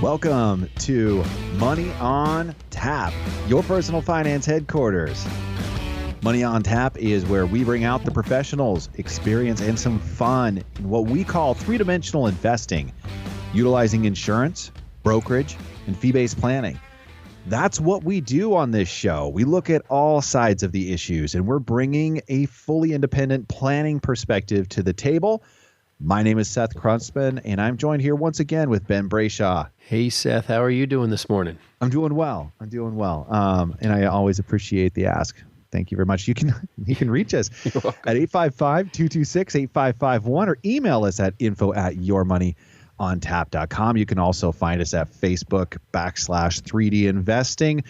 Welcome to Money on Tap, your personal finance headquarters. Money on Tap is where we bring out the professionals, experience, and some fun in what we call three-dimensional investing, utilizing insurance, brokerage, and fee-based planning. That's what we do on this show. We look at all sides of the issues, and we're bringing a fully independent planning perspective to the table. My name is Seth Krussman, and I'm joined here once again with Ben Brayshaw. Hey, Seth. How are you doing this morning? I'm doing well. And I always appreciate the ask. Thank you very much. You can reach us at 855-226-8551 or email us at info@yourmoneyontap.com. You can also find us at Facebook /3D Investing.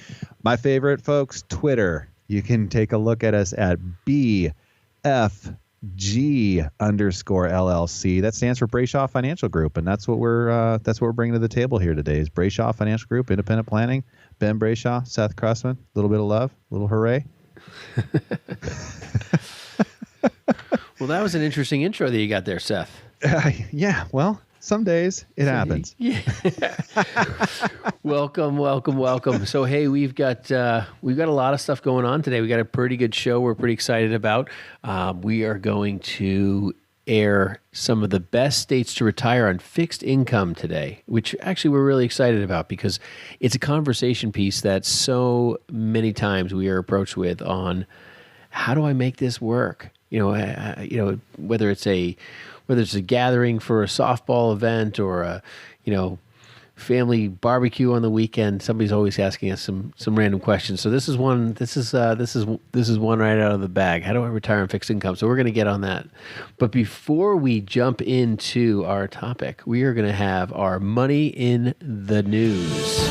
My favorite, folks, Twitter. You can take a look at us at BFG_LLC. That stands for Brayshaw Financial Group, and that's what we're bringing to the table here today. Is Brayshaw Financial Group, independent planning. Ben Brayshaw, Seth Krussman. A little bit of love, a little hooray. Well, that was an interesting intro that you got there, Seth. Yeah. Well, some days it happens. Yeah. Welcome. So, hey, we've got a lot of stuff going on today. We got a pretty good show we're pretty excited about. We are going to air some of the best states to retire on fixed income today, which actually we're really excited about because it's a conversation piece that so many times we are approached with on how do I make this work? Whether it's a gathering for a softball event or a, family barbecue on the weekend, somebody's always asking us some random questions. So this is one right out of the bag. How do I retire on fixed income? So we're going to get on that. But before we jump into our topic, we are going to have our money in the news.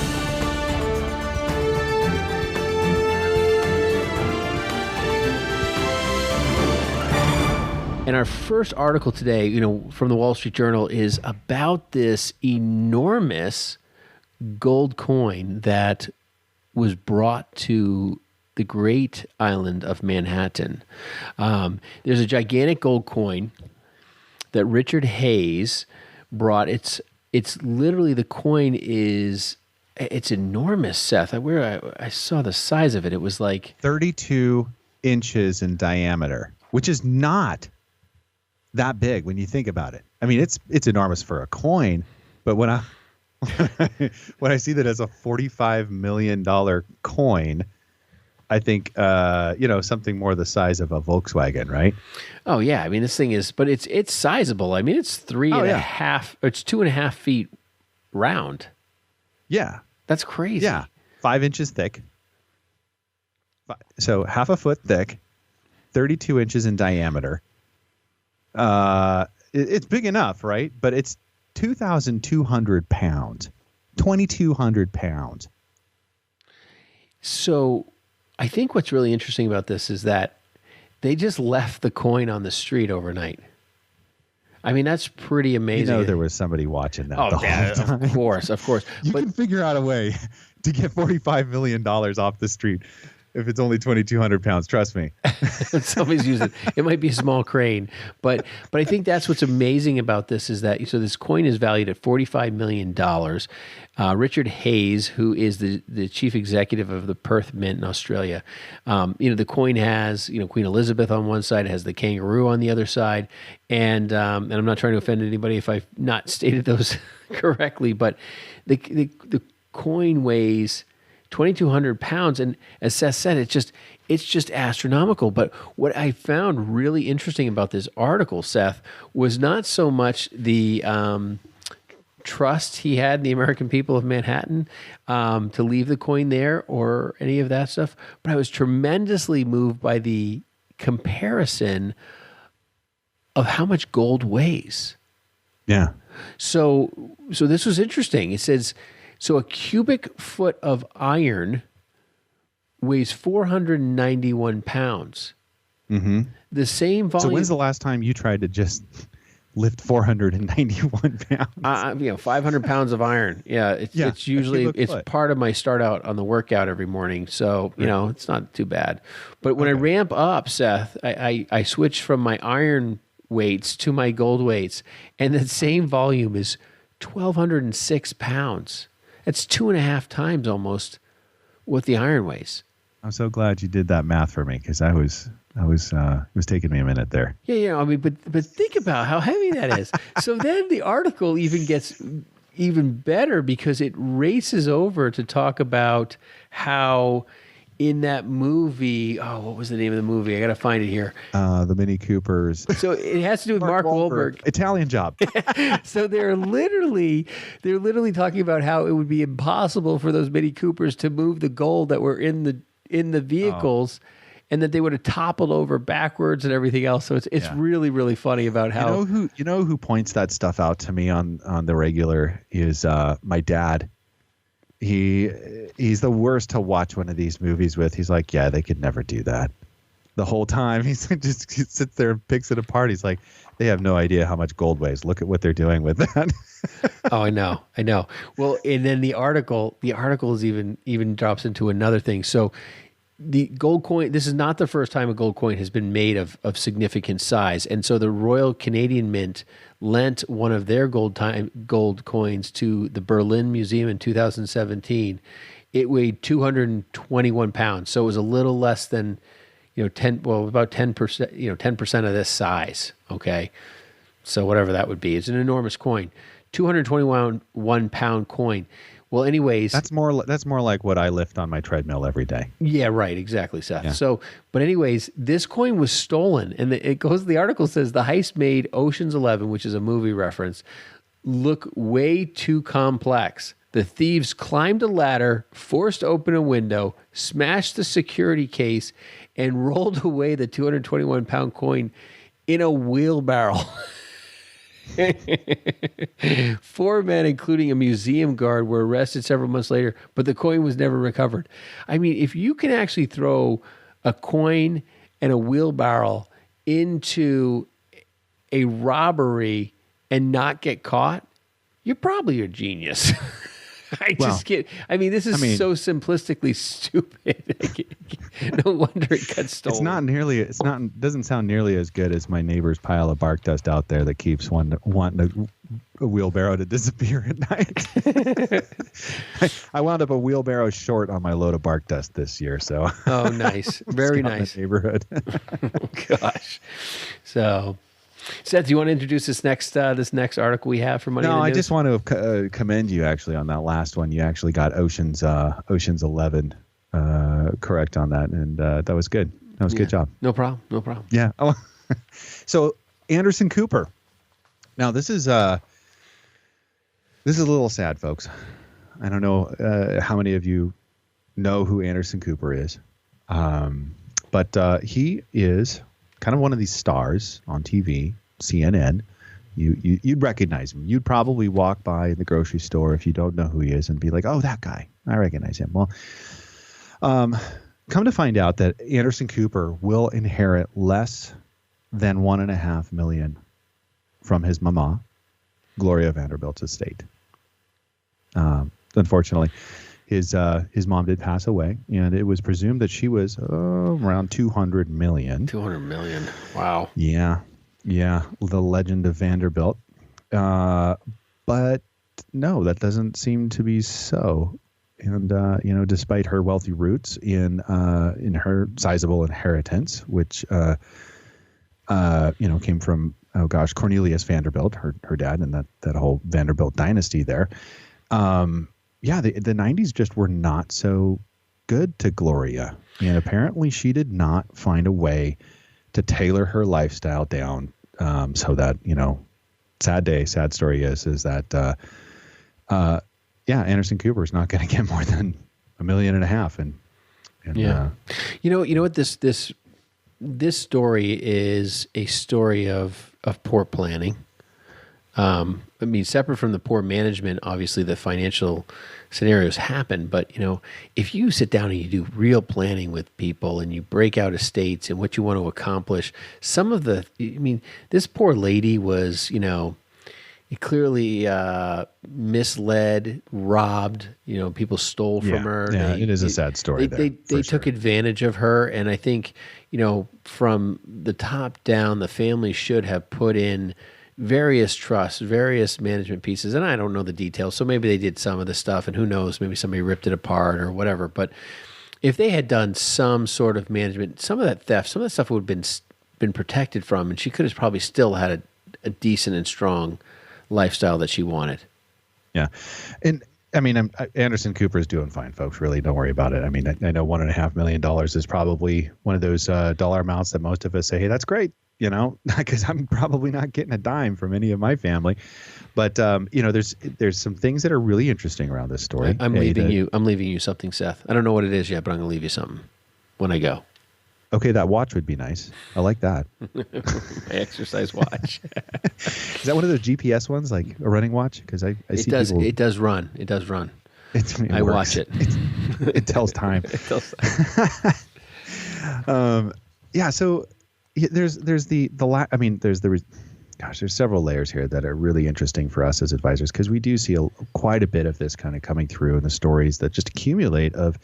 And our first article today, from the Wall Street Journal is about this enormous gold coin that was brought to the great island of Manhattan. There's a gigantic gold coin that Richard Hayes brought. It's literally, the coin it's enormous, Seth. I saw the size of it. It was like 32 inches in diameter, which is not that big when you think about it. I mean, it's enormous for a coin, but when I see that as a $45 million coin, I think something more the size of a Volkswagen, right? Oh yeah, I mean this thing is, but it's sizable. I mean it's 3.5, it's 2.5 feet round. Yeah, that's crazy. Yeah, 5 inches thick. So half a foot thick, 32 inches in diameter. It's big enough, right? But it's 2,200 pounds, 2,200 pounds. So I think what's really interesting about this is that they just left the coin on the street overnight. I mean, that's pretty amazing. There was somebody watching that the whole time. Of course. You can figure out a way to get $45 million off the street. If it's only 2,200 pounds, trust me. Somebody's using it. It might be a small crane. But I think that's what's amazing about this is that, so this coin is valued at $45 million. Richard Hayes, who is the chief executive of the Perth Mint in Australia, the coin has, Queen Elizabeth on one side, it has the kangaroo on the other side. And I'm not trying to offend anybody if I've not stated those correctly, but the coin weighs 2,200 pounds. And as Seth said, it's just astronomical. But what I found really interesting about this article, Seth, was not so much the trust he had in the American people of Manhattan to leave the coin there or any of that stuff, but I was tremendously moved by the comparison of how much gold weighs. Yeah. So this was interesting. It says, so a cubic foot of iron weighs 491 pounds. Mm-hmm. The same volume. So when's the last time you tried to just lift 491 pounds? 500 pounds of iron. Yeah, it's usually part of my start out on the workout every morning. So it's not too bad. But when I ramp up, Seth, I switch from my iron weights to my gold weights, and the same volume is 1,206 pounds. That's 2.5 times almost what the iron weighs. I'm so glad you did that math for me because it was taking me a minute there. Yeah. I mean, but think about how heavy that is. So then the article even gets even better because it races over to talk about how in that movie, what was the name of the movie? I got to find it here. The Mini Coopers. So it has to do with Mark Wahlberg. Italian Job. So they're literally talking about how it would be impossible for those Mini Coopers to move the gold that were in the vehicles. And that they would have toppled over backwards and everything else. So it's really, really funny about how you know who points that stuff out to me on the regular is my dad. He's the worst to watch one of these movies with. He's like, yeah, they could never do that. The whole time he sits there and picks it apart. He's like, they have no idea how much gold weighs. Look at what they're doing with that. Oh, I know. Well, and then the article is even drops into another thing. So the gold coin, this is not the first time a gold coin has been made of significant size. And so the Royal Canadian Mint lent one of their gold coins to the Berlin Museum in 2017. It weighed 221 pounds. So it was a little less than, about 10%, 10% of this size. Okay. So whatever that would be, it's an enormous coin, 221 pound coin. Well, anyways, that's more like what I lift on my treadmill every day. Yeah, right. Exactly, Seth. Yeah. So, but anyways, this coin was stolen, and the article says the heist made Ocean's 11, which is a movie reference, look way too complex. The thieves climbed a ladder, forced open a window, smashed the security case, and rolled away the 221-pound coin in a wheelbarrow. 4 men, including a museum guard, were arrested several months later, but the coin was never recovered. I mean, if you can actually throw a coin and a wheelbarrow into a robbery and not get caught, you're probably a genius. Just kidding. I mean, this is so simplistically stupid. No wonder it got stolen. Doesn't sound nearly as good as my neighbor's pile of bark dust out there that keeps wanting a wheelbarrow to disappear at night. I wound up a wheelbarrow short on my load of bark dust this year. So. Oh, nice. Very nice. Neighborhood. Oh, gosh. So. Seth, do you want to introduce this next article we have for Money in the News? No, I just want to commend you actually on that last one. You actually got Ocean's 11 correct on that, and that was good. That was a good job. No problem. Yeah. Oh. So Anderson Cooper. Now this is a little sad, folks. I don't know how many of you know who Anderson Cooper is, but he is kind of one of these stars on TV, CNN. You'd recognize him. You'd probably walk by the grocery store if you don't know who he is and be like, oh, that guy. I recognize him. Well, come to find out that Anderson Cooper will inherit less than $1.5 million from his mama, Gloria Vanderbilt's estate. Unfortunately, his mom did pass away, and it was presumed that she was around $200 million. $200 million. Wow. Yeah. The legend of Vanderbilt. But no, that doesn't seem to be so. And despite her wealthy roots in her sizable inheritance, which came from Cornelius Vanderbilt, her dad, and that whole Vanderbilt dynasty there. The 90s just were not so good to Gloria. And apparently she did not find a way to tailor her lifestyle down so that, sad story is that, Anderson Cooper is not going to get more than $1.5 million. And yeah. You know what this story is a story of poor planning. Separate from the poor management, obviously the financial scenarios happen, but if you sit down and you do real planning with people and you break out estates and what you want to accomplish, this poor lady was, clearly misled, robbed, people stole from her. Yeah, it is a sad story. They took advantage of her. And I think, from the top down, the family should have put in various trusts, various management pieces, and I don't know the details. So maybe they did some of the stuff, and who knows, maybe somebody ripped it apart or whatever. But if they had done some sort of management, some of that theft, some of that stuff would have been protected from, and she could have probably still had a decent and strong lifestyle that she wanted. Yeah. And I mean, Anderson Cooper is doing fine, folks. Really, don't worry about it. I mean, I know $1.5 million is probably one of those dollar amounts that most of us say, hey, that's great, because I'm probably not getting a dime from any of my family. But, there's some things that are really interesting around this story. I'm leaving you something, Seth. I don't know what it is yet, but I'm going to leave you something when I go. Okay, that watch would be nice. I like that. My exercise watch. Is that one of those GPS ones, like a running watch? Because I see people. It does run. It does run. I watch it. It tells time. It tells time. Yeah. So there's there's several layers here that are really interesting for us as advisors, because we do see quite a bit of this kind of coming through in the stories that just accumulate of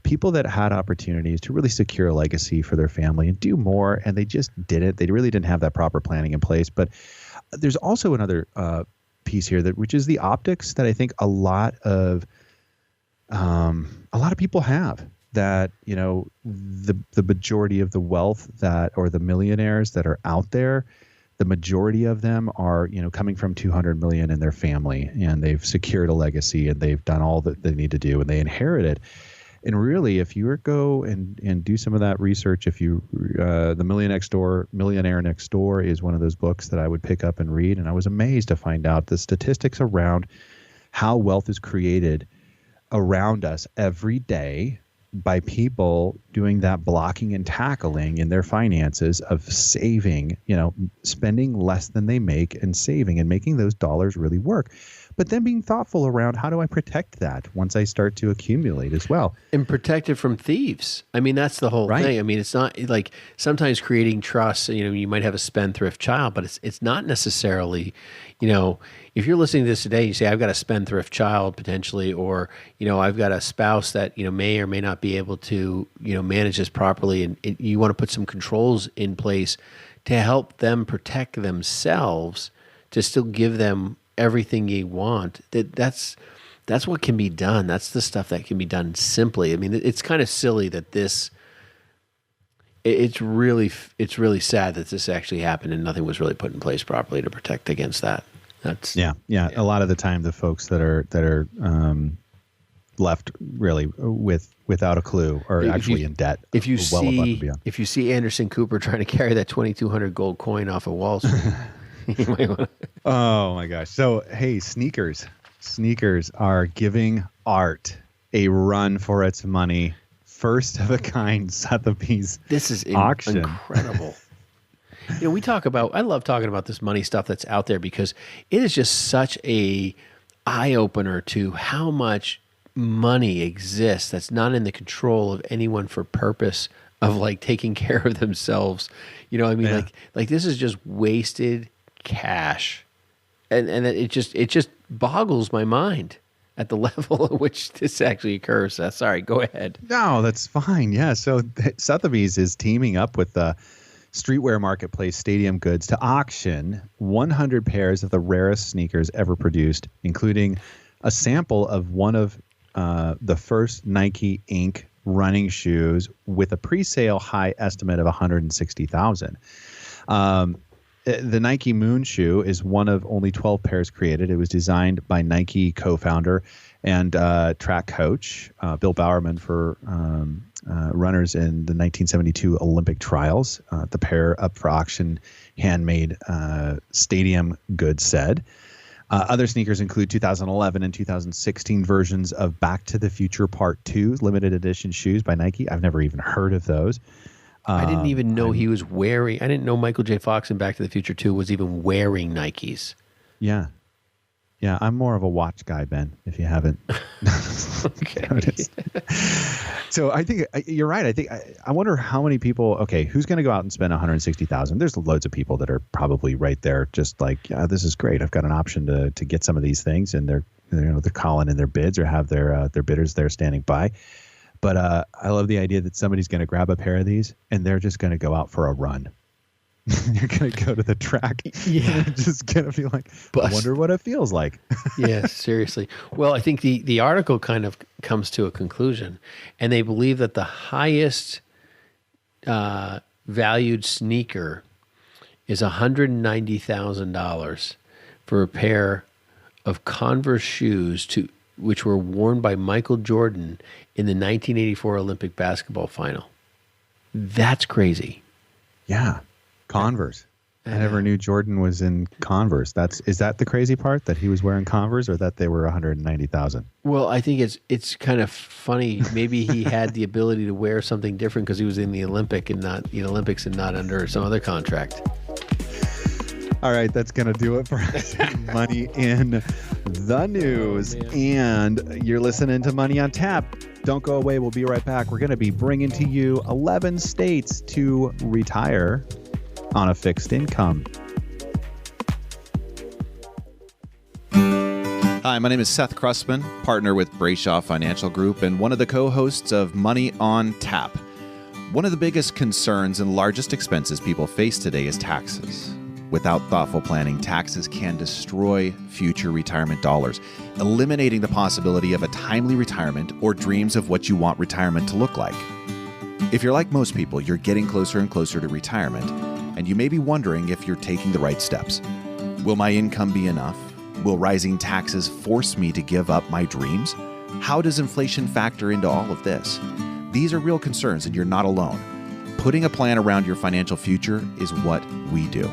people that had opportunities to really secure a legacy for their family and do more, and they just didn't. They really didn't have that proper planning in place. But there's also another piece here which is the optics that I think a lot of people have. That the majority of the wealth or the millionaires that are out there, the majority of them are coming from 200 million in their family, and they've secured a legacy, and they've done all that they need to do, and they inherited. And really, if you go and do some of that research, the Millionaire Next Door is one of those books that I would pick up and read, and I was amazed to find out the statistics around how wealth is created around us every day by people doing that blocking and tackling in their finances of saving, spending less than they make and saving and making those dollars really work. But then being thoughtful around, how do I protect that once I start to accumulate as well? And protect it from thieves. I mean, that's the whole thing. I mean, it's not like sometimes creating trusts, you might have a spendthrift child, but it's not necessarily, if you're listening to this today, you say, I've got a spendthrift child potentially, or, I've got a spouse that, may or may not be able to, manage this properly. And you want to put some controls in place to help them protect themselves, to still give them everything you want. That's what can be done. That's the stuff that can be done simply. I mean, it's kind of silly that it's really sad that this actually happened and nothing was really put in place properly to protect against that. That's yeah. A lot of the time, the folks that are left really without a clue are actually in debt. If you see Anderson Cooper trying to carry that 2,200 gold coin off of Wall Street. Oh my gosh. So, hey, sneakers are giving art a run for its money. First of a kind Sotheby's This is auction. Incredible. I love talking about this money stuff that's out there, because it is just such a eye opener to how much money exists that's not in the control of anyone for purpose of like taking care of themselves. Like this is just wasted cash, and it just boggles my mind at the level at which this actually occurs. Sorry, go ahead. No, that's fine. Yeah, so Sotheby's is teaming up with the streetwear marketplace Stadium Goods to auction 100 pairs of the rarest sneakers ever produced, including a sample of one of the first Nike Inc. running shoes with a pre-sale high estimate of $160,000. The Nike Moon shoe is one of only 12 pairs created. It was designed by Nike co-founder and track coach Bill Bowerman for runners in the 1972 Olympic trials. The pair up for auction, handmade, Stadium Goods said. Other sneakers include 2011 and 2016 versions of Back to the Future Part 2 limited edition shoes by Nike. I've never even heard of those. I didn't even know he was wearing. I didn't know Michael J. Fox in Back to the Future 2 was even wearing Nikes. Yeah. Yeah, I'm more of a watch guy, Ben, if you haven't noticed. So I think you're right. I wonder how many people, who's going to go out and spend $160,000? There's loads of people that are probably right there just like, yeah, this is great. I've got an option to get some of these things, and they're calling in their bids or have their bidders there standing by. But I love the idea that somebody's going to grab a pair of these and they're just going to go out for a run. You're going to go to the track. Yeah. And just going to be like, Bust. I wonder what it feels like. Yeah, seriously. Well, I think the article kind of comes to a conclusion, and they believe that the highest valued sneaker is $190,000 for a pair of Converse shoes which were worn by Michael Jordan in the 1984 Olympic basketball final. That's crazy. Yeah. Converse. I never knew Jordan was in Converse. Is that the crazy part, that he was wearing Converse, or that they were 190,000? Well, I think it's kind of funny. Maybe he had the ability to wear something different because he was in the Olympics and not under some other contract. All right, that's going to do it for us. Money in the news. And you're listening to Money on Tap. Don't go away. We'll be right back. We're going to be bringing to you 11 states to retire on a fixed income. Hi, my name is Seth Krussman, partner with Brayshaw Financial Group and one of the co-hosts of Money on Tap. One of the biggest concerns and largest expenses people face today is taxes. Without thoughtful planning, taxes can destroy future retirement dollars, eliminating the possibility of a timely retirement or dreams of what you want retirement to look like. If you're like most people, you're getting closer and closer to retirement, and you may be wondering if you're taking the right steps. Will my income be enough? Will rising taxes force me to give up my dreams? How does inflation factor into all of this? These are real concerns, and you're not alone. Putting a plan around your financial future is what we do.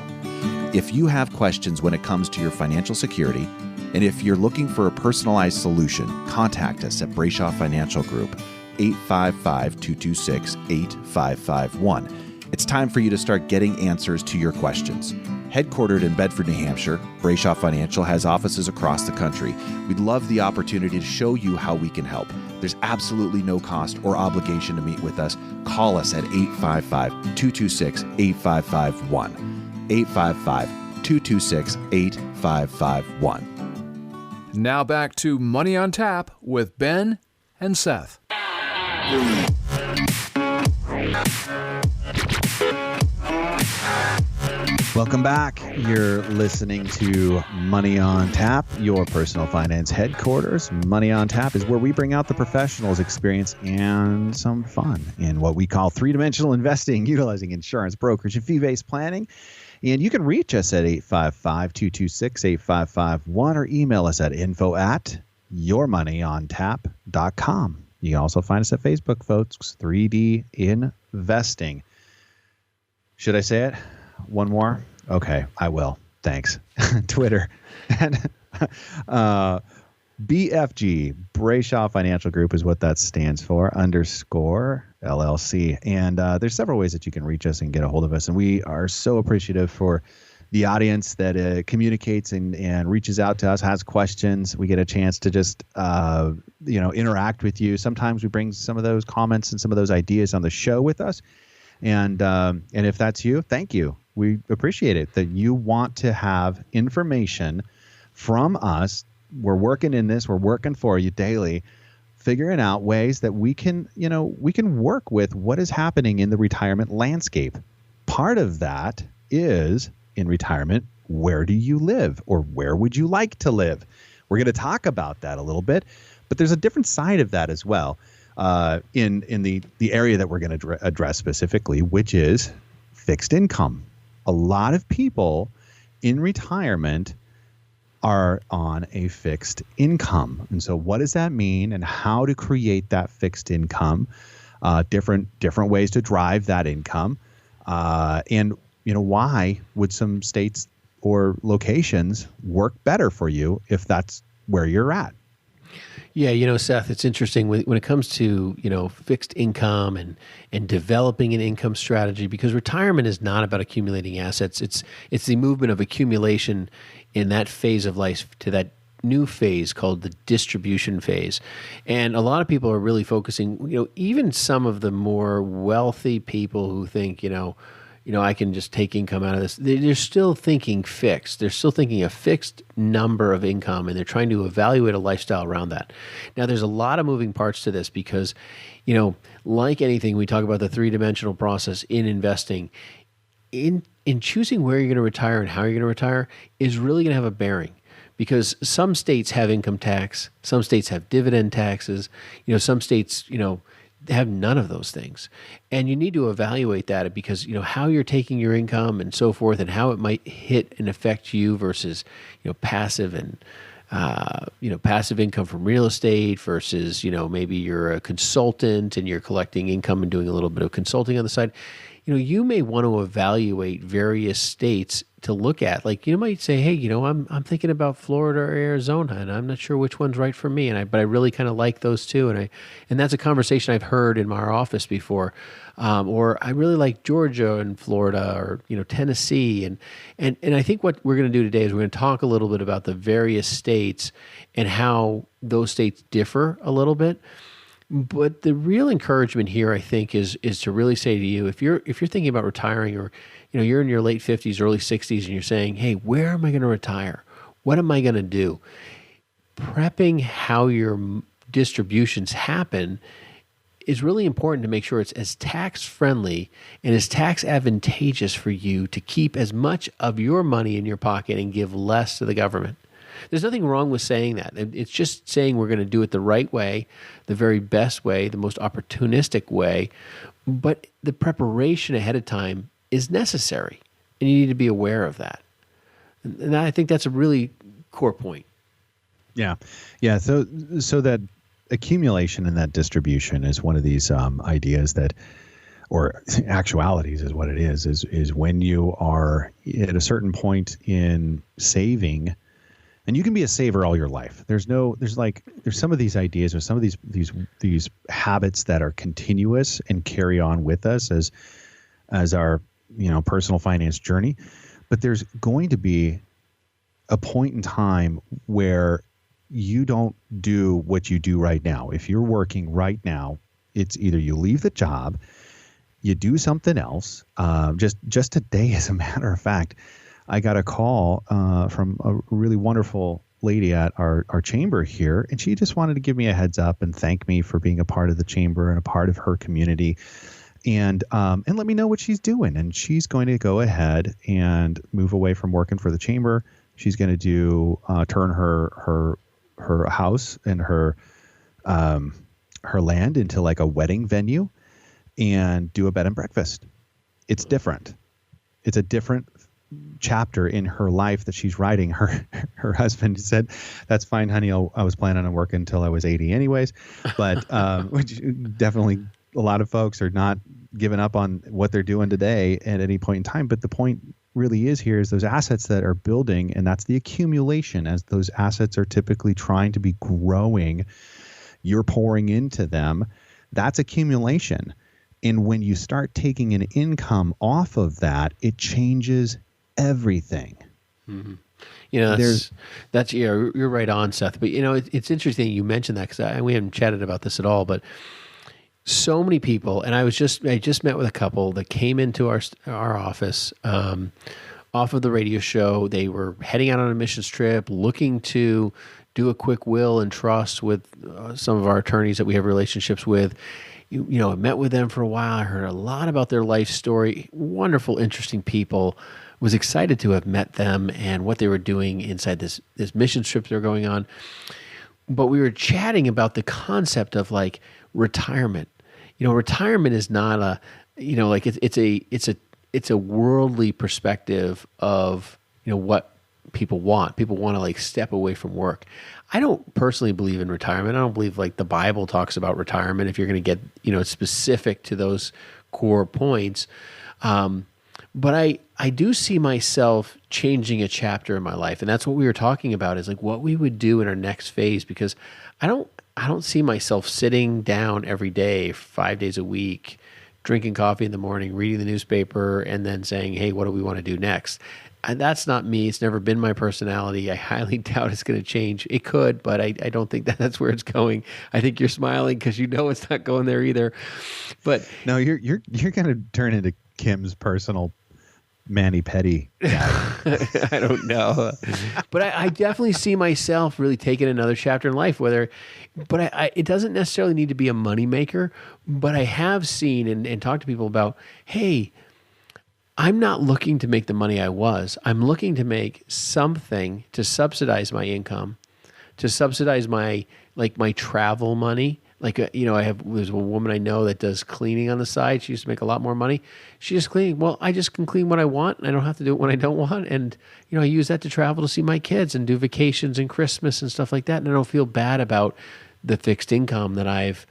If you have questions when it comes to your financial security, and if you're looking for a personalized solution, contact us at Brayshaw Financial Group, 855-226-8551. It's time for you to start getting answers to your questions. Headquartered in Bedford, New Hampshire, Brayshaw Financial has offices across the country. We'd love the opportunity to show you how we can help. There's absolutely no cost or obligation to meet with us. Call us at 855-226-8551. 855-226-8551. Now back to Money on Tap with Ben and Seth. Welcome back. You're listening to Money on Tap, your personal finance headquarters. Money on Tap is where we bring out the professionals' experience and some fun in what we call three-dimensional investing, utilizing insurance, brokerage, and fee-based planning. And you can reach us at 855-226-8551 or email us at info@yourmoneyontap.com. You can also find us at Facebook, folks, 3D Investing. Should I say it? One more? Okay, I will. Thanks. Twitter. And BFG, Brayshaw Financial Group is what that stands for, _LLC. And there's several ways that you can reach us and get a hold of us. And we are so appreciative for the audience that communicates and reaches out to us, has questions. We get a chance to just, interact with you. Sometimes we bring some of those comments and some of those ideas on the show with us. And if that's you, thank you. We appreciate it that you want to have information from us. We're working in this. We're working for you daily, figuring out ways that we can work with what is happening in the retirement landscape. Part of that is in retirement, where do you live, or where would you like to live? We're going to talk about that a little bit, but there's a different side of that as well in the area that we're going to address specifically, which is fixed income. A lot of people in retirement are on a fixed income. And so what does that mean, and how to create that fixed income, different ways to drive that income, and why would some states or locations work better for you if that's where you're at? Yeah, Seth, it's interesting when it comes to, fixed income and developing an income strategy, because retirement is not about accumulating assets. It's the movement of accumulation in that phase of life to that new phase called the distribution phase. And a lot of people are really focusing, even some of the more wealthy people who think, I can just take income out of this. They're still thinking fixed. They're still thinking a fixed number of income, and they're trying to evaluate a lifestyle around that. Now, there's a lot of moving parts to this because, like anything, we talk about the three-dimensional process in investing. In in choosing where you're going to retire and how you're going to retire is really going to have a bearing, because some states have income tax, some states have dividend taxes, some states, have none of those things. And you need to evaluate that, because, how you're taking your income and so forth, and how it might hit and affect you versus, passive and, passive income from real estate versus, maybe you're a consultant and you're collecting income and doing a little bit of consulting on the side. You may want to evaluate various states to look at. Like, you might say, hey, I'm thinking about Florida or Arizona, and I'm not sure which one's right for me. But I really kind of like those two. And that's a conversation I've heard in our office before. Or I really like Georgia and Florida, or, Tennessee. And I think what we're going to do today is we're going to talk a little bit about the various states and how those states differ a little bit. But the real encouragement here, I think, is to really say to you, if you're thinking about retiring, or you're in your late 50s, early 60s, and you're saying, hey, where am I going to retire? What am I going to do? Prepping how your distributions happen is really important to make sure it's as tax friendly and as tax advantageous for you to keep as much of your money in your pocket and give less to the government. There's nothing wrong with saying that. It's just saying we're going to do it the right way, the very best way, the most opportunistic way. But the preparation ahead of time is necessary, and you need to be aware of that. And I think that's a really core point. Yeah. So that accumulation and that distribution is one of these ideas that, or actualities is what it is when you are at a certain point in saving. And you can be a saver all your life. There's some of these ideas, or some of these habits that are continuous and carry on with us as our personal finance journey. But there's going to be a point in time where you don't do what you do right now. If you're working right now, it's either you leave the job, you do something else. Just today, as a matter of fact, I got a call from a really wonderful lady at our chamber here, and she just wanted to give me a heads up and thank me for being a part of the chamber and a part of her community, and let me know what she's doing. And she's going to go ahead and move away from working for the chamber. She's going to turn her house and her land into like a wedding venue and do a bed and breakfast. It's different. It's a different chapter in her life that she's writing. Her husband said, "That's fine, honey. I was planning on working until I was 80 anyways." But which definitely a lot of folks are not giving up on what they're doing today at any point in time. But the point really is here is those assets that are building, and that's the accumulation. As those assets are typically trying to be growing, you're pouring into them. That's accumulation. And when you start taking an income off of that, it changes everything. Mm-hmm. You're right on, Seth. But it's interesting you mentioned that, because we haven't chatted about this at all. But so many people, and I just met with a couple that came into our office off of the radio show. They were heading out on a missions trip, looking to do a quick will and trust with some of our attorneys that we have relationships with. I met with them for a while. I heard a lot about their life story. Wonderful, interesting people. Was excited to have met them and what they were doing inside this mission trip they're going on. But we were chatting about the concept of like retirement. Retirement is not it's a worldly perspective of what people want. People want to like step away from work. I don't personally believe in retirement. I don't believe like the Bible talks about retirement if you're going to get specific to those core points. But I do see myself changing a chapter in my life. And that's what we were talking about, is like what we would do in our next phase, because I don't see myself sitting down every day, 5 days a week, drinking coffee in the morning, reading the newspaper, and then saying, hey, what do we want to do next? And that's not me. It's never been my personality. I highly doubt it's going to change. It could, but I don't think that's where it's going. I think you're smiling because it's not going there either. But no, you're going to turn into Kim's personal mani-pedi guy. I don't know. But I definitely see myself really taking another chapter in life, it doesn't necessarily need to be a money maker, but I have seen and talked to people about, hey, I'm not looking to make the money I was. I'm looking to make something to subsidize my income, to subsidize my travel money. There's a woman I know that does cleaning on the side. She used to make a lot more money. She's just cleaning. Well, I just can clean what I want, and I don't have to do it when I don't want. And, I use that to travel to see my kids and do vacations and Christmas and stuff like that. And I don't feel bad about the fixed income that I've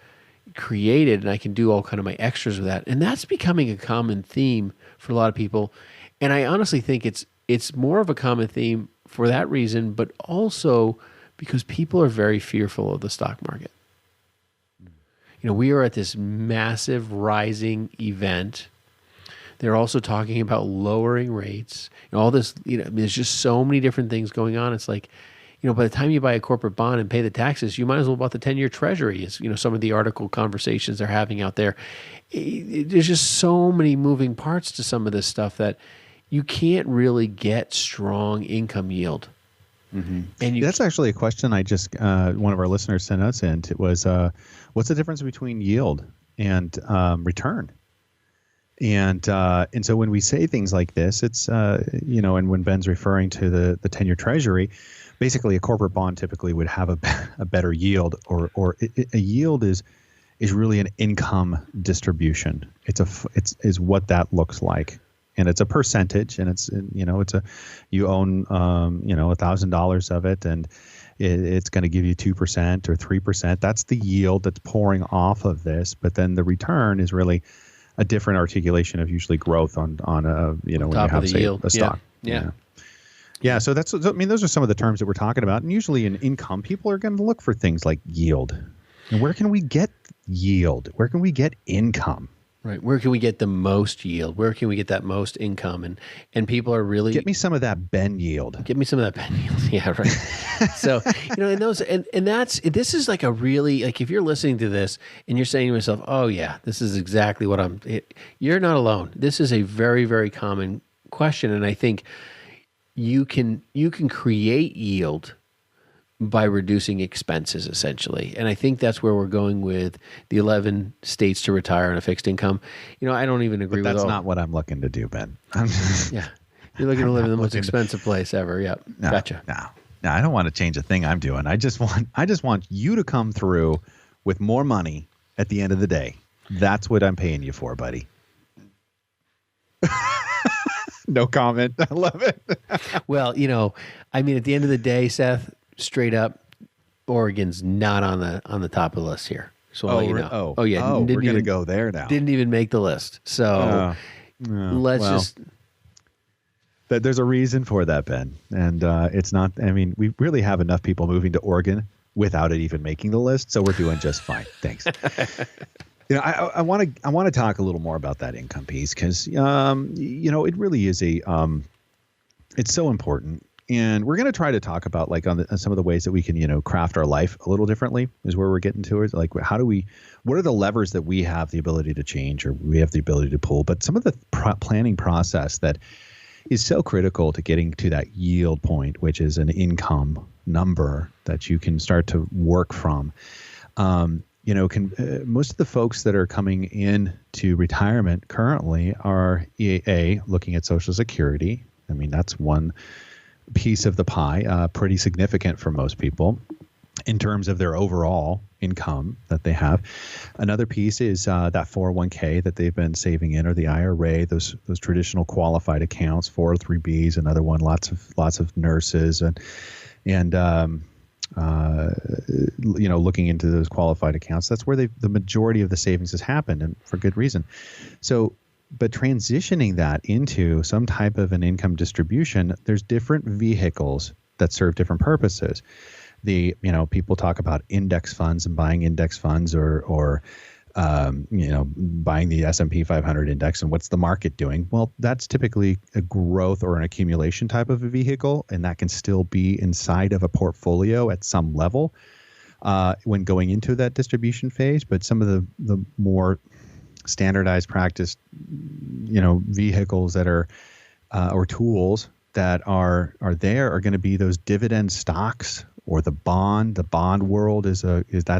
created, and I can do all kind of my extras with that. And that's becoming a common theme for a lot of people. And I honestly think it's more of a common theme for that reason, but also because people are very fearful of the stock market. We are at this massive rising event. They're also talking about lowering rates. All this, there's just so many different things going on. It's like, by the time you buy a corporate bond and pay the taxes, you might as well buy the 10-year treasury. Is some of the article conversations they're having out there. There's just so many moving parts to some of this stuff that you can't really get strong income yield. Mm-hmm. And that's actually a question I just one of our listeners sent us in. It was, what's the difference between yield and return? And so when we say things like this, it's and when Ben's referring to the 10-year treasury, basically a corporate bond typically would have a better yield, or a yield is really an income distribution. It's what that looks like. And it's a percentage, and you own $1,000 of it, and it's going to give you 2% or 3%. That's the yield that's pouring off of this. But then the return is really a different articulation of usually growth on a when you have say a stock. Yeah. So those are some of the terms that we're talking about. And usually in income, people are going to look for things like yield. And where can we get yield? Where can we get income? Right. Where can we get the most yield? Where can we get that most income? And people are really... Get me some of that Ben yield. Get me some of that Ben yield. Yeah, right. So, this is like a really, like if you're listening to this and you're saying to yourself, oh yeah, this is exactly what you're not alone. This is a very, very common question. And I think you can create yield by reducing expenses, essentially. And I think that's where we're going with the 11 states to retire on a fixed income. I don't even agree with that's not what I'm looking to do, Ben. Yeah. You're looking to live in the most expensive place ever. Yep. No, gotcha. No, I don't want to change a thing I'm doing. I just want you to come through with more money at the end of the day. That's what I'm paying you for, buddy. No comment. I love it. Well, at the end of the day, Seth, straight up, Oregon's not on the top of the list here. So I'll let you know. We're going to go there now. Didn't even make the list. So there's a reason for that, Ben. And it's not, we really have enough people moving to Oregon without it even making the list. So we're doing just fine. Thanks. I want to talk a little more about that income piece because, it really is it's so important. And we're going to try to talk about on some of the ways that we can, craft our life a little differently is where we're getting to it. Like, what are the levers that we have the ability to change or we have the ability to pull? But some of the planning process that is so critical to getting to that yield point, which is an income number that you can start to work from. Most of the folks that are coming in to retirement currently are looking at Social Security. That's one piece of the pie, pretty significant for most people in terms of their overall income that they have. Another piece is that 401k that they've been saving in, or the IRA, those traditional qualified accounts, 403bs, another one, lots of nurses and looking into those qualified accounts. That's where the majority of the savings has happened, and for good reason. But transitioning that into some type of an income distribution, there's different vehicles that serve different purposes. People talk about index funds and buying index funds or buying the S&P 500 index and what's the market doing? Well, that's typically a growth or an accumulation type of a vehicle, and that can still be inside of a portfolio at some level when going into that distribution phase. But some of the more standardized practice, vehicles that are or tools that are there are going to be those dividend stocks or the bond. The bond world that's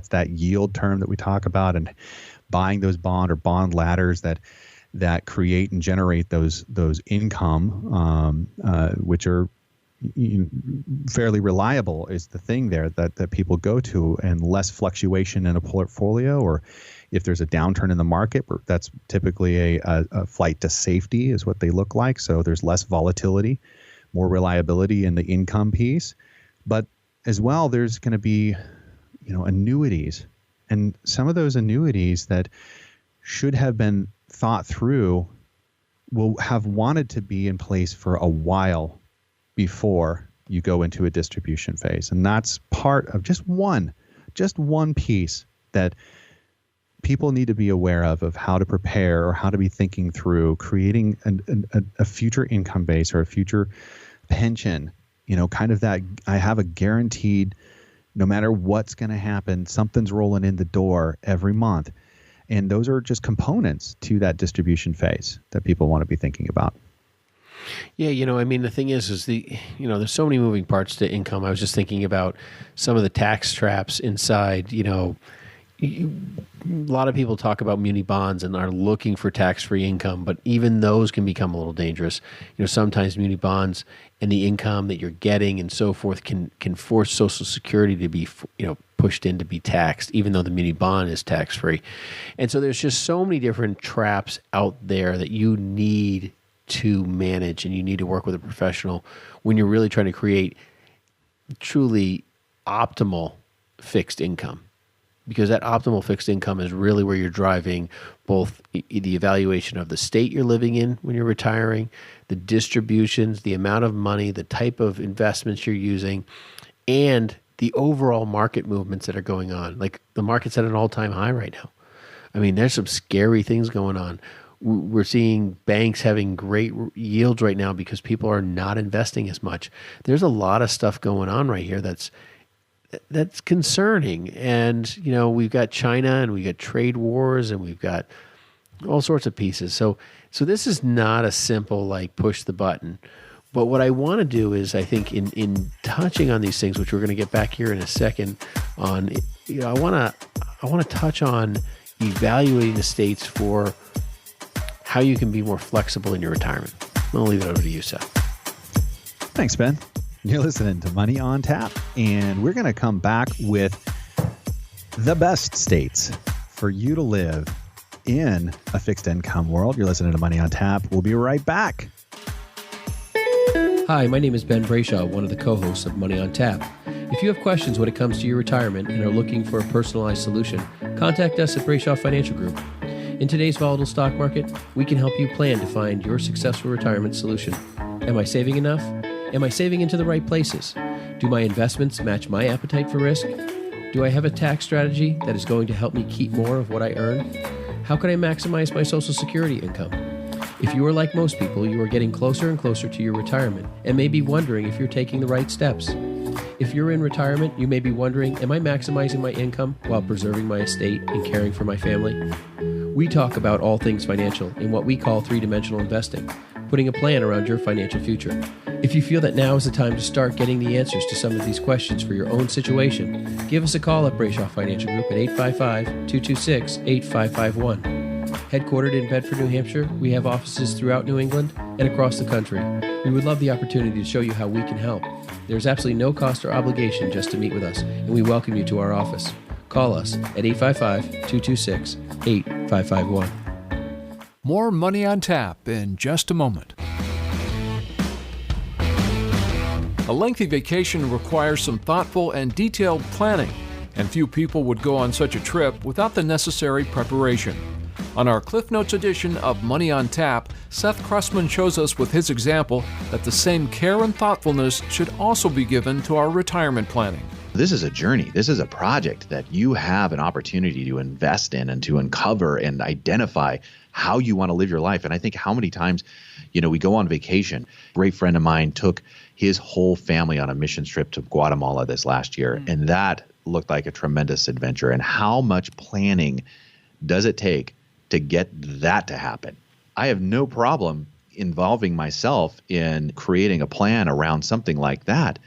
that yield term that we talk about, and buying those bond or bond ladders that that create and generate those income, which are fairly reliable, is the thing there that people go to, and less fluctuation in a portfolio, or if there's a downturn in the market, that's typically a flight to safety is what they look like. So there's less volatility, more reliability in the income piece. But as well, there's going to be, annuities, and some of those annuities that should have been thought through will have wanted to be in place for a while before you go into a distribution phase. And that's part of just one piece that people need to be aware of how to prepare, or how to be thinking through creating a future income base or a future pension, kind of that I have a guaranteed, no matter what's going to happen, something's rolling in the door every month. And those are just components to that distribution phase that people want to be thinking about. Yeah, the thing is there's so many moving parts to income. I was just thinking about some of the tax traps inside, a lot of people talk about muni bonds and are looking for tax-free income, but even those can become a little dangerous. Sometimes muni bonds and the income that you're getting and so forth can force Social Security to be, pushed in to be taxed, even though the muni bond is tax-free. And so there's just so many different traps out there that you need to manage, and you need to work with a professional when you're really trying to create truly optimal fixed income. Because that optimal fixed income is really where you're driving both the evaluation of the state you're living in when you're retiring, the distributions, the amount of money, the type of investments you're using, and the overall market movements that are going on. Like the market's at an all-time high right now. There's some scary things going on. We're seeing banks having great yields right now because people are not investing as much. There's a lot of stuff going on right here that's concerning. And, we've got China, and we've got trade wars, and we've got all sorts of pieces. So this is not a simple, push the button. But what I want to do is, I think in touching on these things, which we're going to get back here in a second on, I want to touch on evaluating the states for how you can be more flexible in your retirement. I'll leave it over to you, Seth. Thanks, Ben. You're listening to Money on Tap, and we're going to come back with the best states for you to live in a fixed income world. You're listening to Money on Tap. We'll be right back. Hi, my name is Ben Brayshaw, one of the co-hosts of Money on Tap. If you have questions when it comes to your retirement and are looking for a personalized solution, contact us at Brayshaw Financial Group. In today's volatile stock market, we can help you plan to find your successful retirement solution. Am I saving enough? Am I saving into the right places? Do my investments match my appetite for risk? Do I have a tax strategy that is going to help me keep more of what I earn? How can I maximize my Social Security income? If you are like most people, you are getting closer and closer to your retirement and may be wondering if you're taking the right steps. If you're in retirement, you may be wondering, am I maximizing my income while preserving my estate and caring for my family? We talk about all things financial in what we call three-dimensional investing, putting a plan around your financial future. If you feel that now is the time to start getting the answers to some of these questions for your own situation, give us a call at Brayshaw Financial Group at 855-226-8551. Headquartered in Bedford, New Hampshire, we have offices throughout New England and across the country. We would love the opportunity to show you how we can help. There's absolutely no cost or obligation just to meet with us, and we welcome you to our office. Call us at 855-226-8551. More Money on Tap in just a moment. A lengthy vacation requires some thoughtful and detailed planning, and few people would go on such a trip without the necessary preparation. On our Cliff Notes edition of Money on Tap, Seth Krussman shows us with his example that the same care and thoughtfulness should also be given to our retirement planning. This is a journey. This is a project that you have an opportunity to invest in and to uncover and identify how you want to live your life. And I think how many times, we go on vacation. A great friend of mine took his whole family on a mission trip to Guatemala this last year. And that looked like a tremendous adventure. And how much planning does it take to get that to happen? I have no problem involving myself in creating a plan around something like that.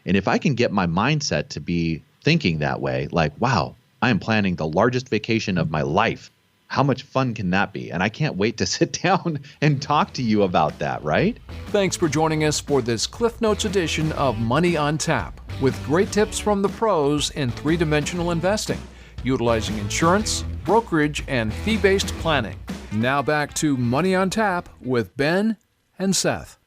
And if I can get my mindset to be thinking that way, like, wow, I am planning the largest vacation of my life. How much fun can that be? And I can't wait to sit down and talk to you about that, right? Thanks for joining us for this Cliff Notes edition of Money on Tap, with great tips from the pros in three-dimensional investing, utilizing insurance, brokerage, and fee-based planning. Now back to Money on Tap with Ben and Seth.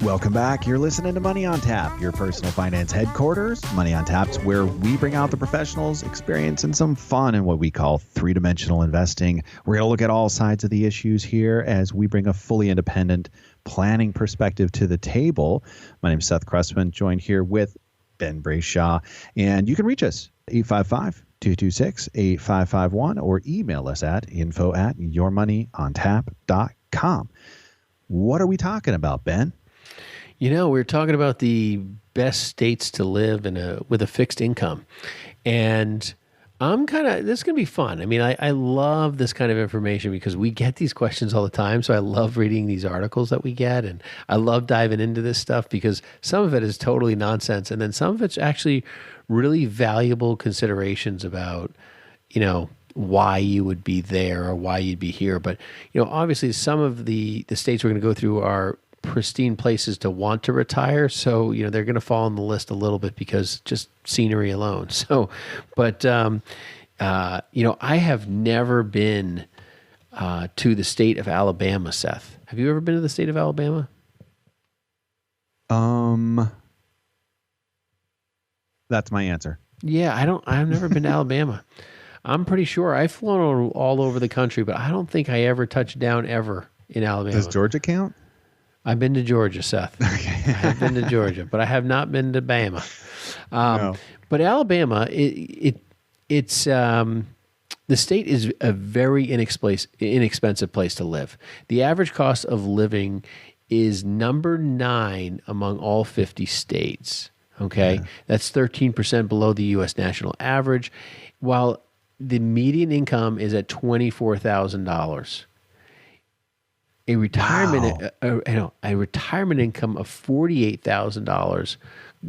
Welcome back. You're listening to Money on Tap, your personal finance headquarters. Money on Tap's where we bring out the professionals, experience, and some fun in what we call three-dimensional investing. We're going to look at all sides of the issues here as we bring a fully independent planning perspective to the table. My name is Seth Krussman, joined here with Ben Brayshaw. And you can reach us, 855-226-8551, or email us at info@yourmoneyontap.com. What are we talking about, Ben? We're talking about the best states to live with a fixed income. And this is going to be fun. I love this kind of information because we get these questions all the time. So I love reading these articles that we get. And I love diving into this stuff because some of it is totally nonsense. And then some of it's actually really valuable considerations about, why you would be there or why you'd be here. But, obviously some of the states we're going to go through are pristine places to want to retire. So, they're going to fall on the list a little bit because just scenery alone. So, but, I have never been to the state of Alabama, Seth. Have you ever been to the state of Alabama? That's my answer. Yeah, I've never been to Alabama. I'm pretty sure I've flown all over the country, but I don't think I ever touched down ever in Alabama. Does Georgia count? I've been to Georgia, Seth. Okay. I have been to Georgia, but I have not been to Bama. No. But Alabama, it's the state is a very inexpensive place to live. The average cost of living is number 9 among all 50 states. Okay, yeah. That's 13% below the U.S. national average, while the median income is at $24,000. A retirement, a retirement income of $48,000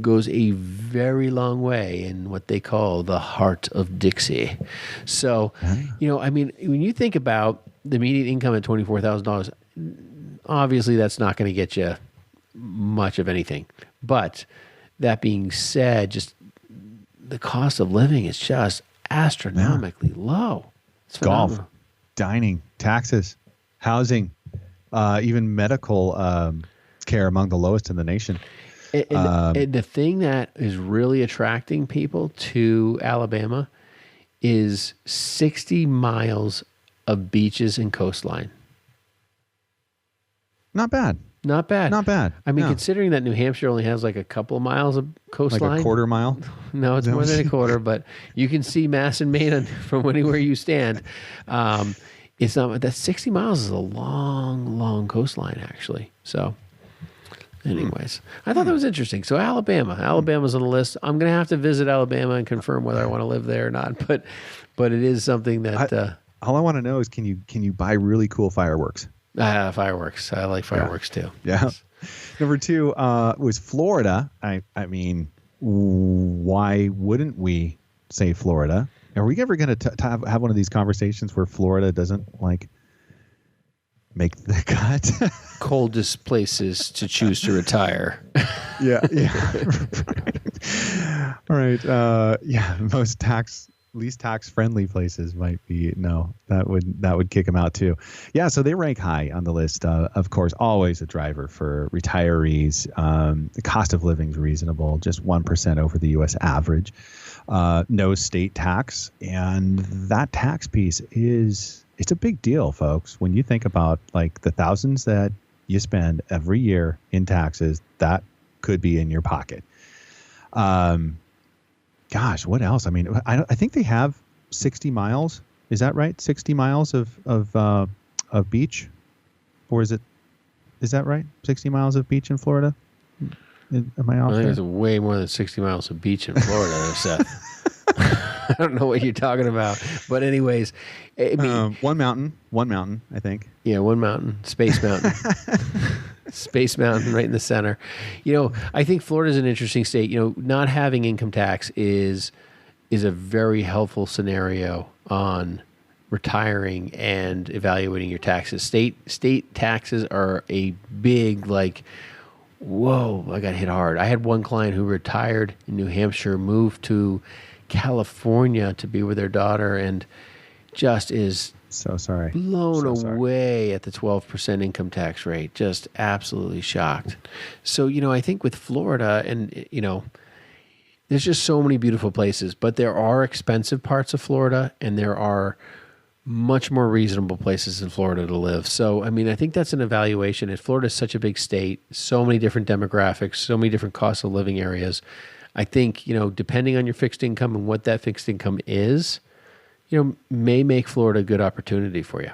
goes a very long way in what they call the heart of Dixie. So, when you think about the median income at $24,000, obviously that's not going to get you much of anything. But that being said, just the cost of living is just astronomically low. It's phenomenal. Golf, dining, taxes, housing. Even medical care among the lowest in the nation. And the thing that is really attracting people to Alabama is 60 miles of beaches and coastline. Not bad. Not bad. Not bad. Considering that New Hampshire only has like a couple of miles of coastline. Like a quarter mile? No, it's more than a quarter, but you can see Mass and Maine from anywhere you stand. It's not that 60 miles is a long, long coastline, actually. So, anyways, I thought that was interesting. So, Alabama's on the list. I'm going to have to visit Alabama and confirm whether I want to live there or not. But it is something that. All I want to know is, can you buy really cool fireworks? Fireworks. I like fireworks too. Yeah. Yes. Number 2 was Florida. I mean, why wouldn't we say Florida? Are we ever going to have one of these conversations where Florida doesn't make the cut? Coldest places to choose to retire. Yeah. All right. Least tax friendly places might be that would kick them out too. Yeah. So they rank high on the list. Of course, always a driver for retirees. The cost of living is reasonable, just 1% over the U.S. average. No state tax, and that tax piece it's a big deal, folks. When you think about the thousands that you spend every year in taxes, that could be in your pocket. Gosh, what else? I mean, I think they have 60 miles. Is that right? 60 miles of beach, or is that right? 60 miles of beach in Florida. Am I off? I think there's way more than 60 miles of beach in Florida, Seth. I don't know what you're talking about. But anyways. One mountain, I think. Yeah, one mountain. Space Mountain. Space Mountain right in the center. I think Florida's an interesting state. Not having income tax is is a very helpful scenario on retiring and evaluating your taxes. State taxes are a big, like, whoa, I got hit hard. I had one client who retired in New Hampshire, moved to California to be with their daughter, and just is So sorry. blown So sorry. away at the 12% income tax rate. Just absolutely shocked. So, I think with Florida, and, there's just so many beautiful places, but there are expensive parts of Florida, and there are much more reasonable places in Florida to live. So, I think that's an evaluation. And Florida is such a big state, so many different demographics, so many different cost of living areas. I think, depending on your fixed income and what that fixed income is, may make Florida a good opportunity for you.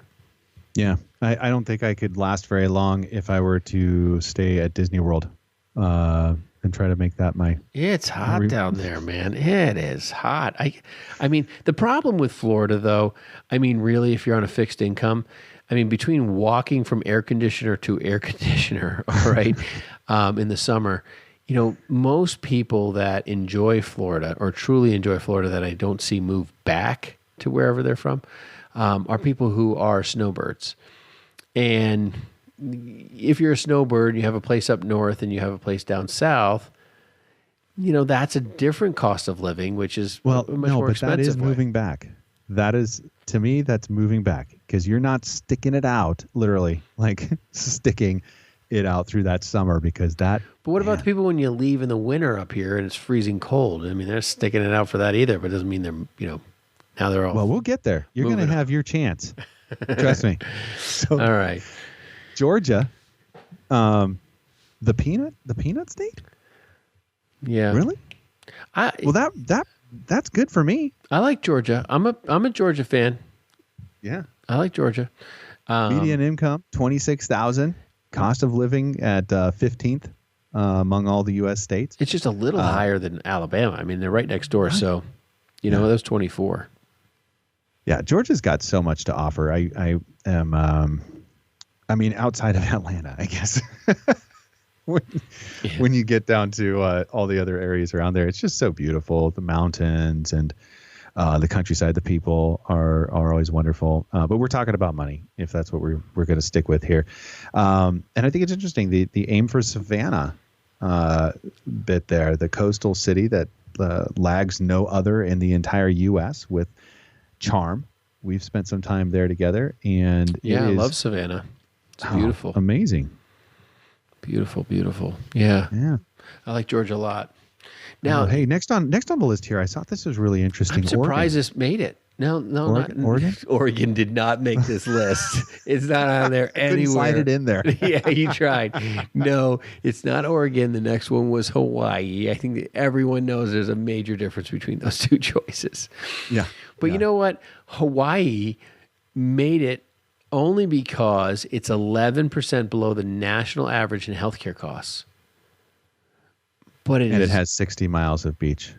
Yeah. I don't think I could last very long if I were to stay at Disney World and try to make that my... It's hot down there, man. It is hot. I mean, the problem with Florida, though, really, if you're on a fixed income, between walking from air conditioner to air conditioner, all right, in the summer, most people that enjoy Florida or truly enjoy Florida that I don't see move back to wherever they're from are people who are snowbirds. And if you're a snowbird, you have a place up north and you have a place down south, that's a different cost of living, which is much more expensive. That is moving back. That is, to me, that's moving back because you're not sticking it out, literally, like sticking it out through that summer because that. But what about the people when you leave in the winter up here and it's freezing cold? They're sticking it out for that either, but it doesn't mean they're, now they're all. Well, we'll get there. You're going to have your chance. Trust me. So, all right. Georgia, the peanut state? Yeah. Really? That's good for me. I like Georgia. I'm a Georgia fan. Yeah. I like Georgia. Median income, 26,000. Cost of living at 15th among all the U.S. states. It's just a little higher than Alabama. They're right next door. So, that's 24. Yeah. Georgia's got so much to offer. I am, outside of Atlanta, I guess. When you get down to all the other areas around there, it's just so beautiful. The mountains and the countryside, the people are always wonderful. But we're talking about money, if that's what we're going to stick with here. And I think it's interesting, the aim for Savannah bit there, the coastal city that lags no other in the entire U.S. with charm. We've spent some time there together, and I love Savannah. It's beautiful. Amazing. Beautiful, beautiful. Yeah. Yeah. I like Georgia a lot. Now, hey, next on the list here, I thought this was really interesting. I'm surprised this made it. No, Oregon? Oregon did not make this list. It's not on there anywhere. Slide it in there. Yeah, you tried. No, it's not Oregon. The next one was Hawaii. I think that everyone knows there's a major difference between those two choices. Yeah. But you know what? Hawaii made it only because it's 11% below the national average in healthcare costs. But it has 60 miles of beach.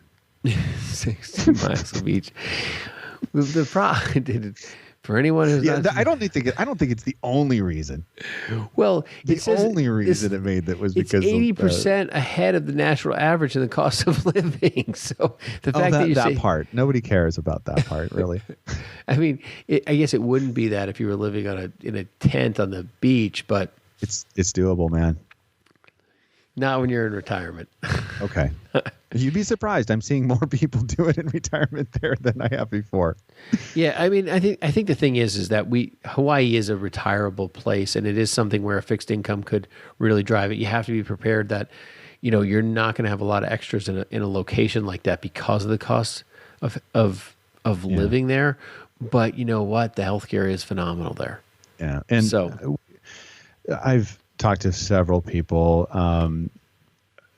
60 miles of beach. The problem for anyone who's not, I don't think it's the only reason. Well, the only reason it made that was because 80% ahead of the national average in the cost of living. So the fact that you say part, nobody cares about that part, really. I guess it wouldn't be that if you were living in a tent on the beach, but it's doable, man. Not when you're in retirement. Okay. You'd be surprised. I'm seeing more people do it in retirement there than I have before. Yeah, I think the thing is that Hawaii is a retirable place, and it is something where a fixed income could really drive it. You have to be prepared that, you're not going to have a lot of extras in a location like that because of the cost of living there. But you know what? The healthcare is phenomenal there. Yeah, and so I've talked to several people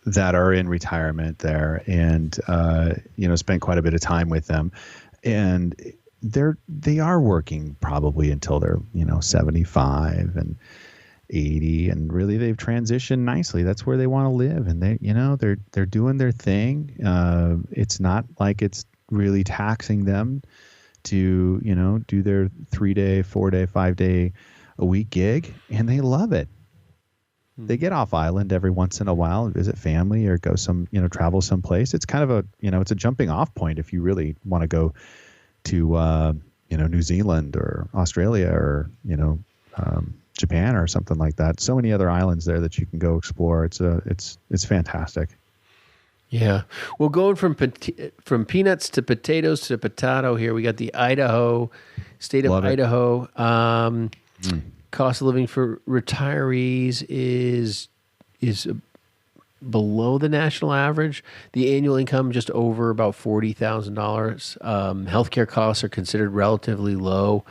that are in retirement there, and spent quite a bit of time with them, and they are working probably until they're 75 and 80, and really they've transitioned nicely. That's where they want to live, and they're doing their thing. It's not like it's really taxing them to do their 3-day, 4-day, 5-day a week gig, and they love it. they get off island every once in a while and visit family or go travel someplace. It's kind of a, it's a jumping off point if you really want to go to, New Zealand or Australia or, Japan or something like that. So many other islands there that you can go explore. It's fantastic. Yeah. Well, going from peanuts to potatoes to potato here, we got the state of Idaho. Cost of living for retirees is below the national average. The annual income just over about $40,000. Healthcare costs are considered relatively low.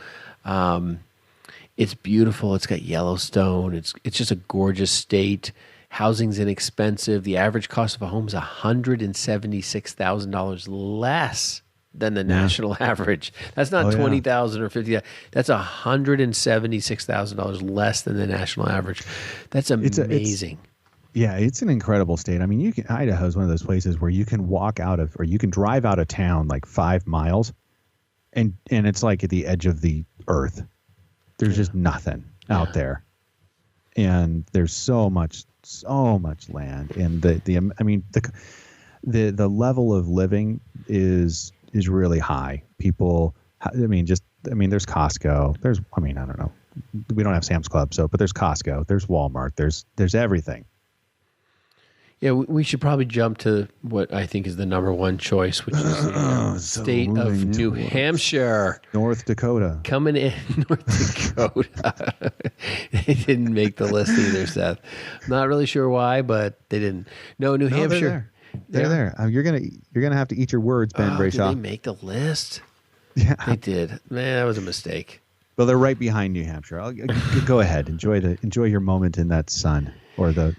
It's beautiful. It's got Yellowstone. It's just a gorgeous state. Housing's inexpensive. The average cost of a home is $176,000 less than the national average. That's not $20,000 or $50,000. That's $176,000 less than the national average. That's amazing. It's an incredible state. I mean, Idaho is one of those places where you can you can drive out of town like 5 miles, and it's like at the edge of the earth. There's just nothing out there, and there's so much land, and the level of living is really high. People, there's Costco. I don't know. We don't have Sam's Club, but there's Costco. There's Walmart. There's everything. Yeah, we should probably jump to what I think is the number one choice, which is the state of New Hampshire. North Dakota. Coming in, North Dakota. They didn't make the list either, Seth. I'm not really sure why, but they didn't. No, New Hampshire. They're there. You're gonna have to eat your words, Ben Brayshaw. Did they make the list? Yeah, they did. Man, that was a mistake. Well, they're right behind New Hampshire. Go ahead, enjoy your moment in that sun or the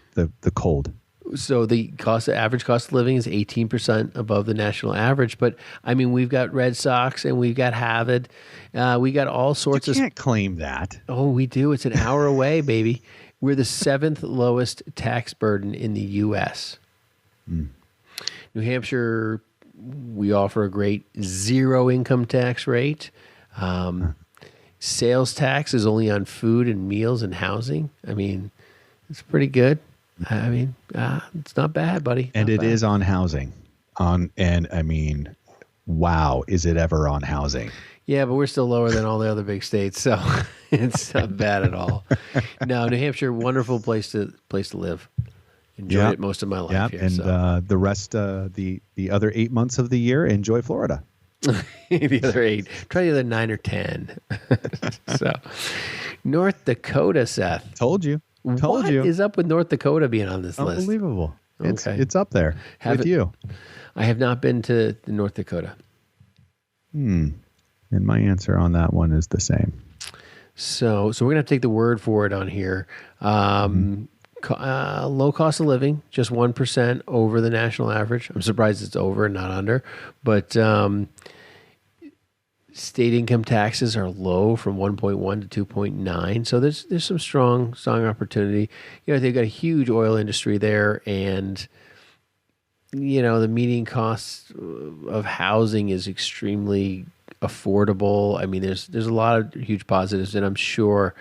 cold. So the average cost of living is 18% above the national average. But we've got Red Sox and we've got Harvard. We got all sorts of. You can't claim that. Oh, we do. It's an hour away, baby. We're the 7th lowest tax burden in the U.S. New Hampshire, we offer a great 0 income tax rate. Sales tax is only on food and meals and housing. It's pretty good. It's not bad, buddy. And it is on housing. Wow, is it ever on housing? Yeah, but we're still lower than all the other big states, so it's not bad at all. No, New Hampshire, wonderful place to live. Enjoyed it most of my life here. And the rest, the other 8 months of the year, enjoy Florida. The other 8. Try the other 9 or 10. So, North Dakota, Seth. Told you. What is up with North Dakota being on this list? Unbelievable. Okay. It's up there with you. I have not been to North Dakota. And my answer on that one is the same. So we're going to have to take the word for it on here. Low cost of living, just 1% over the national average. I'm surprised it's over and not under. But state income taxes are low from 1.1 to 2.9. So there's some strong opportunity. They've got a huge oil industry there, and the median cost of housing is extremely affordable. There's a lot of huge positives, and I'm sure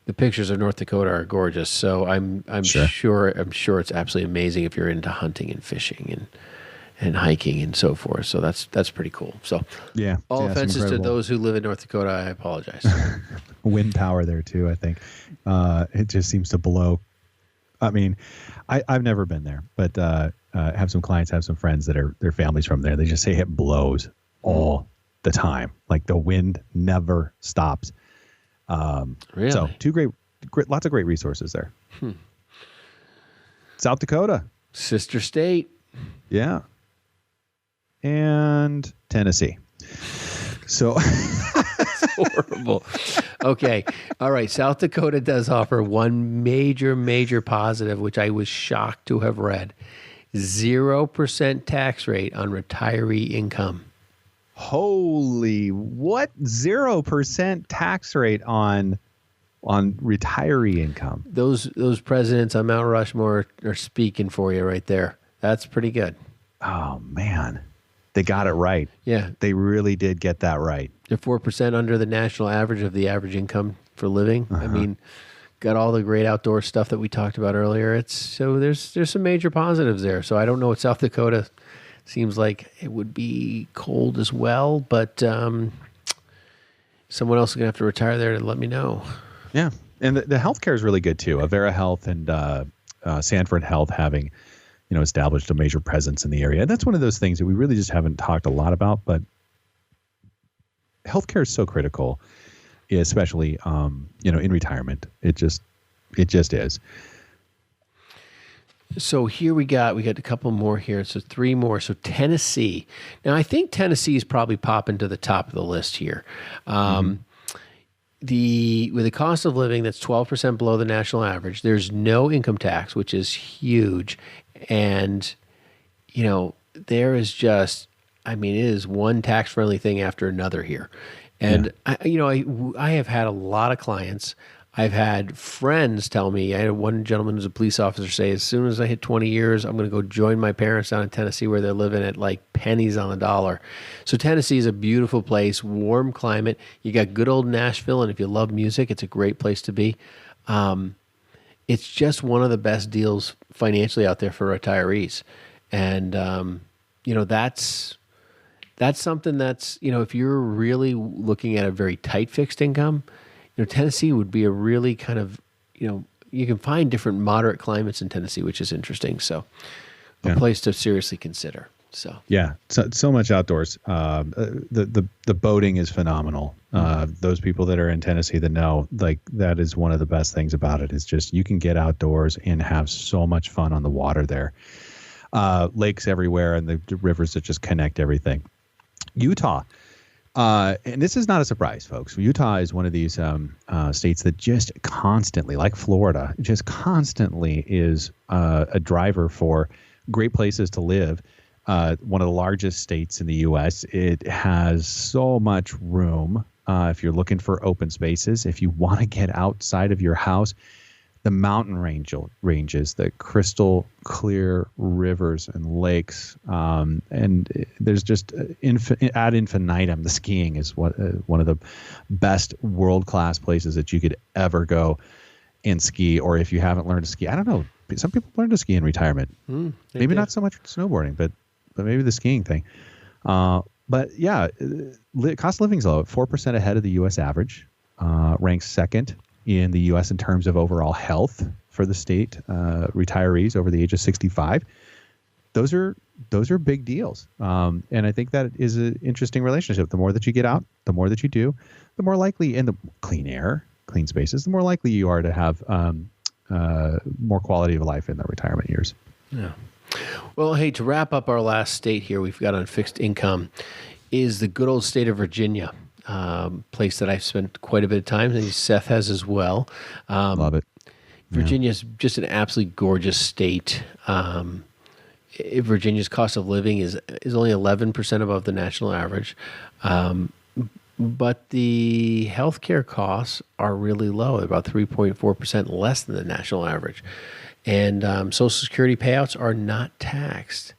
the pictures of North Dakota are gorgeous. So I'm sure it's absolutely amazing if you're into hunting and fishing and hiking and so forth. So that's pretty cool. So all offenses to those who live in North Dakota, I apologize. Wind power there too, I think. It just seems to blow. I've never been there, but have some clients, have some friends that are their families from there. They just say it blows all the time. Like the wind never stops. Really? So lots of great resources there. South Dakota. Sister state. Yeah. And Tennessee. So it's horrible. Okay. All right. South Dakota does offer one major positive, which I was shocked to have read. 0% tax rate on retiree income. Holy, what? 0% tax rate on retiree income. Those presidents on Mount Rushmore are speaking for you right there. That's pretty good. Oh, man. They got it right. Yeah. They really did get that right. They're 4% under the national average of the average income for living. got all the great outdoor stuff that we talked about earlier. There's some major positives there. So I don't know what South Dakota seems like it would be cold as well, but someone else is going to have to retire there to let me know. Yeah. And the healthcare is really good too. Avera Health and Sanford Health having, established a major presence in the area. And that's one of those things that we really just haven't talked a lot about, but healthcare is so critical, especially, in retirement. It just is. So here we got a couple more here. So 3 more. So Tennessee. Now I think Tennessee is probably popping to the top of the list here. With the cost of living that's 12% below the national average, there's no income tax, which is huge. And, there is just, it is one tax-friendly thing after another here. And, I have had a lot of clients. I've had friends tell me, I had one gentleman who's a police officer say, as soon as I hit 20 years, I'm going to go join my parents down in Tennessee where they're living at like pennies on the dollar. So Tennessee is a beautiful place, warm climate. You got good old Nashville, and if you love music, it's a great place to be. It's just one of the best deals financially out there for retirees. And, that's something that's, if you're really looking at a very tight fixed income, Tennessee would be a really kind of, you can find different moderate climates in Tennessee, which is interesting. So a place to seriously consider. So, yeah, so much outdoors. The boating is phenomenal. Those people that are in Tennessee that know, like, that is one of the best things about it is just, you can get outdoors and have so much fun on the water there. Lakes everywhere and the rivers that just connect everything. Utah. And this is not a surprise, folks. Utah is one of these states that just constantly, like Florida, just constantly is a driver for great places to live. One of the largest states in the U.S. It has so much room if you're looking for open spaces. If you want to get outside of your house, the mountain ranges, the crystal clear rivers and lakes, and there's just ad infinitum. The skiing is one of the best world-class places that you could ever go and ski. Or if you haven't learned to ski, I don't know. Some people learn to ski in retirement. Maybe not so much snowboarding, but maybe the skiing thing. But yeah, cost of living is low, 4% ahead of the U.S. average, ranks second in the U.S. in terms of overall health for the state retirees over the age of 65. Those are big deals. And I think that is an interesting relationship. The more that you get out, the more that you do, the more likely, in the clean air, clean spaces, the more likely you are to have more quality of life in the retirement years. Yeah. Well, hey, to wrap up our last state here we've got on fixed income is the good old state of Virginia. Place that I've spent quite a bit of time, and Seth has as well. Love it. Virginia is just an absolutely gorgeous state. Virginia's cost of living is only 11% above the national average, but the healthcare costs are really low, about 3.4% less than the national average, and Social Security payouts are not taxed.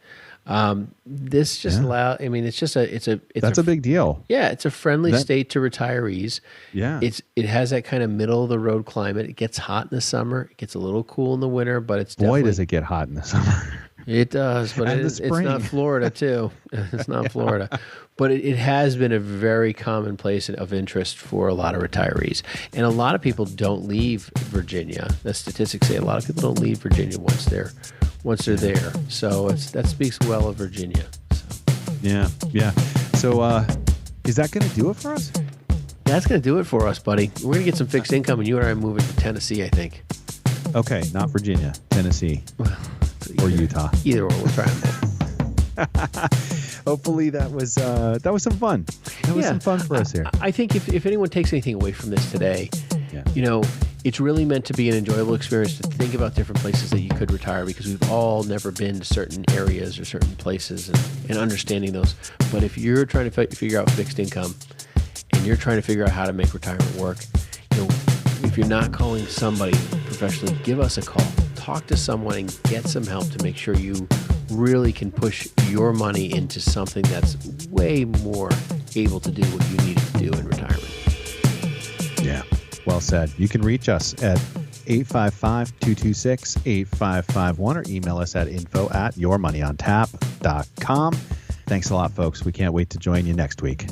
This just allow. I mean, it's a big deal. Yeah, it's a friendly state to retirees. Yeah, it has that kind of middle of the road climate. It gets hot in the summer. It gets a little cool in the winter, but it's does it get hot in the summer? It does, but it's not Florida too. It's not Florida, but it has been a very common place of interest for a lot of retirees, and a lot of people don't leave Virginia. The statistics say a lot of people don't leave Virginia once they're there. So that speaks well of Virginia. So. Yeah. So is that going to do it for us? That's going to do it for us, buddy. We're going to get some fixed income, and you and I are moving to Tennessee, I think. Okay, not Virginia, Tennessee, or Utah. Either or, we'll try them both. Hopefully that was some fun. That was some fun for us here. I think if anyone takes anything away from this today, it's really meant to be an enjoyable experience to think about different places that you could retire, because we've all never been to certain areas or certain places and understanding those. But if you're trying to figure out fixed income and you're trying to figure out how to make retirement work, if you're not calling somebody professionally, give us a call. Talk to someone and get some help to make sure you really can push your money into something that's way more able to do what you need to do in retirement. Yeah. Well said. You can reach us at 855-226-8551 or email us at info@yourmoneyontap.com. Thanks a lot, folks. We can't wait to join you next week.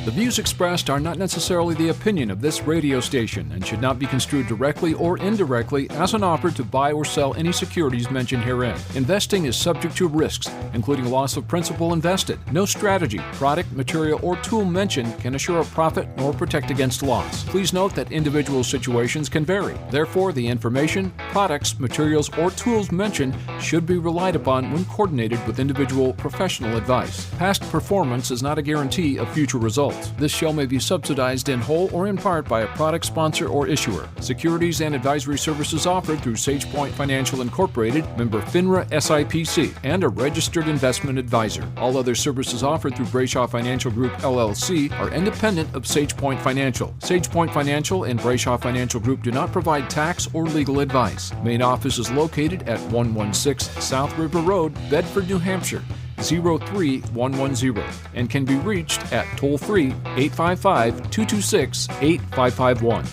The views expressed are not necessarily the opinion of this radio station and should not be construed directly or indirectly as an offer to buy or sell any securities mentioned herein. Investing is subject to risks, including loss of principal invested. No strategy, product, material, or tool mentioned can assure a profit nor protect against loss. Please note that individual situations can vary. Therefore, the information, products, materials, or tools mentioned should be relied upon when coordinated with individual professional advice. Past performance is not a guarantee of future results. This show may be subsidized in whole or in part by a product sponsor or issuer. Securities and advisory services offered through SagePoint Financial Incorporated, member FINRA SIPC, and a registered investment advisor. All other services offered through Brayshaw Financial Group LLC are independent of SagePoint Financial. SagePoint Financial and Brayshaw Financial Group do not provide tax or legal advice. Main office is located at 116 South River Road, Bedford, New Hampshire, 03110, and can be reached at toll-free 855-226-8551.